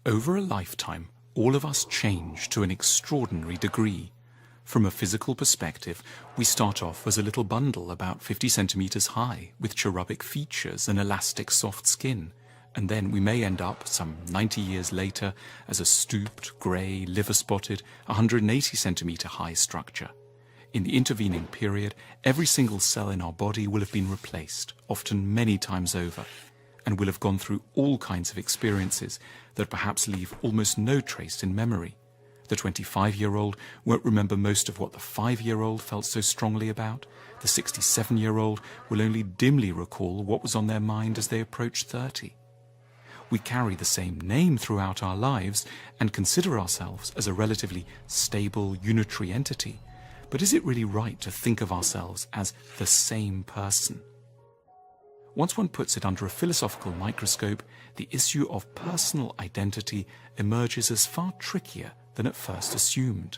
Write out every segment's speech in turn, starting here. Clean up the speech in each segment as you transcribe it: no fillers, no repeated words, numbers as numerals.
Over a lifetime, all of us change to an extraordinary degree. From a physical perspective, we start off as a little bundle about 50 centimeters high, with cherubic features and elastic soft skin, and then we may end up, some 90 years later, as a stooped, grey, liver-spotted, 180 centimeter high structure. In the intervening period, every single cell in our body will have been replaced, often many times over, and will have gone through all kinds of experiences that perhaps leave almost no trace in memory. The 25-year-old won't remember most of what the 5-year-old felt so strongly about. The 67-year-old will only dimly recall what was on their mind as they approach 30. We carry the same name throughout our lives and consider ourselves as a relatively stable, unitary entity. But is it really right to think of ourselves as the same person? Once one puts it under a philosophical microscope, the issue of personal identity emerges as far trickier than at first assumed.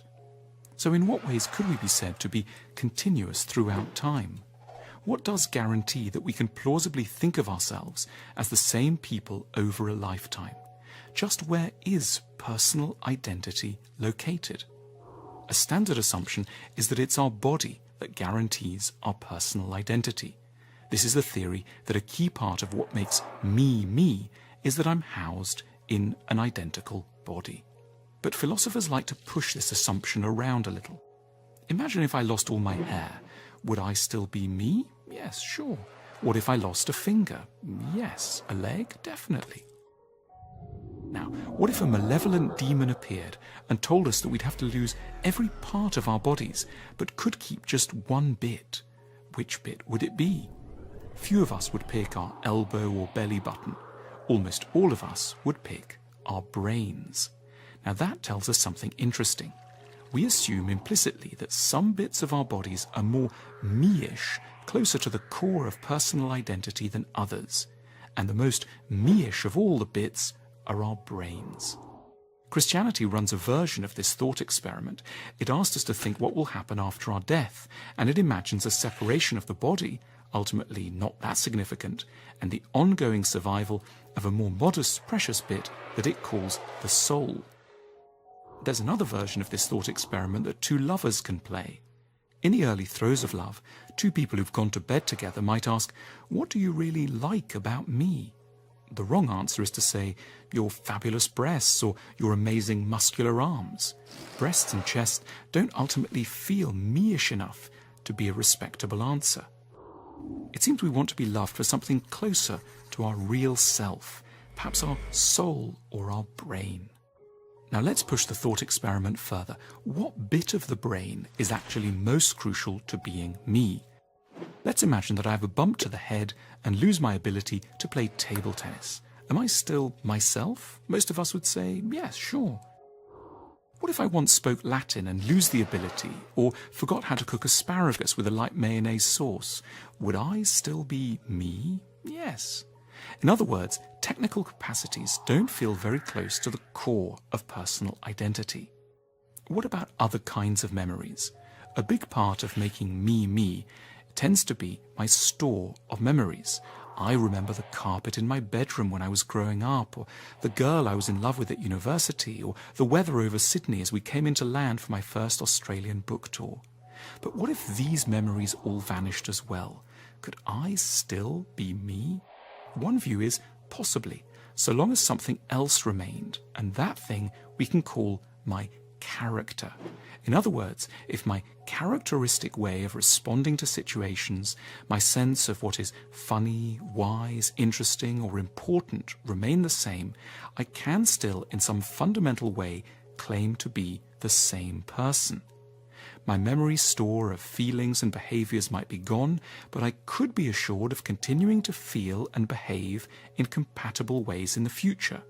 So in what ways could we be said to be continuous throughout time? What does guarantee that we can plausibly think of ourselves as the same people over a lifetime? Just where is personal identity located? A standard assumption is that it's our body that guarantees our personal identity. This is the theory that a key part of what makes me me is that I'm housed in an identical body. But philosophers like to push this assumption around a little. Imagine if I lost all my hair. Would I still be me? Yes, sure. What if I lost a finger? Yes. A leg? Definitely. Now, what if a malevolent demon appeared and told us that we'd have to lose every part of our bodies, but could keep just one bit? Which bit would it be? Few of us would pick our elbow or belly button. Almost all of us would pick our brains. Now that tells us something interesting. We assume implicitly that some bits of our bodies are more me-ish, closer to the core of personal identity than others. And the most me-ish of all the bits are our brains. Christianity runs a version of this thought experiment. It asks us to think what will happen after our death, and it imagines a separation of the body, ultimately not that significant, and the ongoing survival of a more modest, precious bit that it calls the soul. There's another version of this thought experiment that two lovers can play. In the early throes of love, two people who've gone to bed together might ask, "What do you really like about me?" The wrong answer is to say, "Your fabulous breasts," or "your amazing muscular arms." Breasts and chest don't ultimately feel me-ish enough to be a respectable answer. It seems we want to be loved for something closer to our real self, perhaps our soul or our brain. Now let's push the thought experiment further. What bit of the brain is actually most crucial to being me? Let's imagine that I have a bump to the head and lose my ability to play table tennis. Am I still myself? Most of us would say, yes, sure. What if I once spoke Latin and lose the ability, or forgot how to cook asparagus with a light mayonnaise sauce? Would I still be me? Yes. In other words, technical capacities don't feel very close to the core of personal identity. What about other kinds of memories? A big part of making me me tends to be my store of memories. I remember the carpet in my bedroom when I was growing up, or the girl I was in love with at university, or the weather over Sydney as we came into land for my first Australian book tour. But what if these memories all vanished as well? Could I still be me? One view is possibly, so long as something else remained, and that thing we can call my character. In other words, if my characteristic way of responding to situations, my sense of what is funny, wise, interesting, or important remain the same, I can still, in some fundamental way, claim to be the same person. My memory store of feelings and behaviors might be gone, but I could be assured of continuing to feel and behave in compatible ways in the future.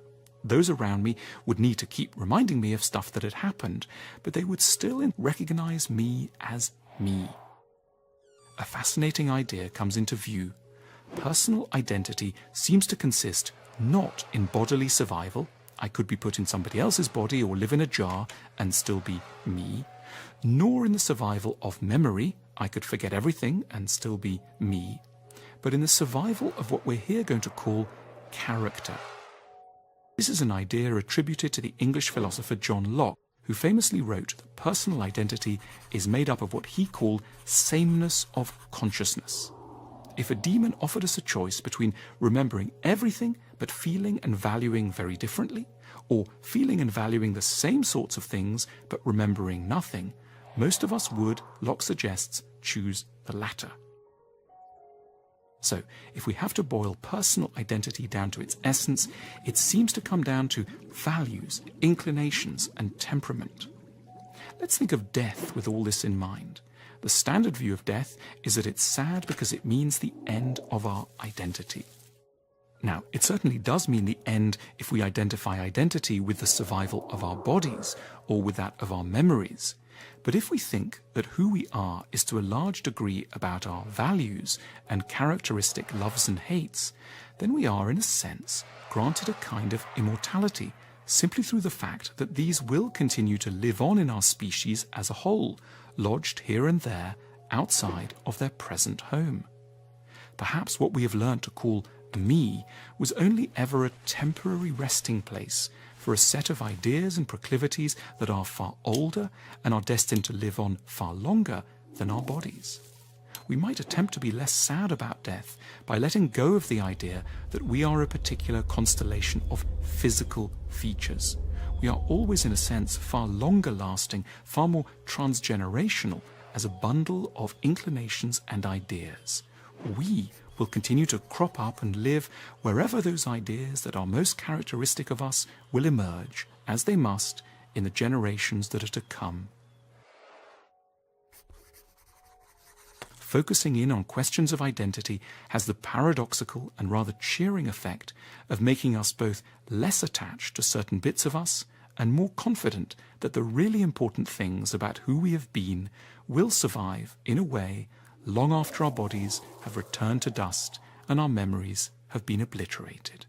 Those around me would need to keep reminding me of stuff that had happened, but they would still recognize me as me. A fascinating idea comes into view. Personal identity seems to consist not in bodily survival. I could be put in somebody else's body or live in a jar and still be me, nor in the survival of memory. I could forget everything and still be me, but in the survival of what we're here going to call character. This is an idea attributed to the English philosopher John Locke, who famously wrote that personal identity is made up of what he called sameness of consciousness. If a demon offered us a choice between remembering everything but feeling and valuing very differently, or feeling and valuing the same sorts of things but remembering nothing, most of us would, Locke suggests, choose the latter. So, if we have to boil personal identity down to its essence, it seems to come down to values, inclinations, and temperament. Let's think of death with all this in mind. The standard view of death is that it's sad because it means the end of our identity. Now, it certainly does mean the end if we identify identity with the survival of our bodies or with that of our memories. But if we think that who we are is to a large degree about our values and characteristic loves and hates, then we are, in a sense, granted a kind of immortality, simply through the fact that these will continue to live on in our species as a whole, lodged here and there outside of their present home. Perhaps what we have learned to call me was only ever a temporary resting place for a set of ideas and proclivities that are far older and are destined to live on far longer than our bodies. We might attempt to be less sad about death by letting go of the idea that we are a particular constellation of physical features. We are always, in a sense, far longer lasting, far more transgenerational as a bundle of inclinations and ideas. We will continue to crop up and live wherever those ideas that are most characteristic of us will emerge, as they must, in the generations that are to come. Focusing in on questions of identity has the paradoxical and rather cheering effect of making us both less attached to certain bits of us and more confident that the really important things about who we have been will survive, in a way, long after our bodies have returned to dust and our memories have been obliterated.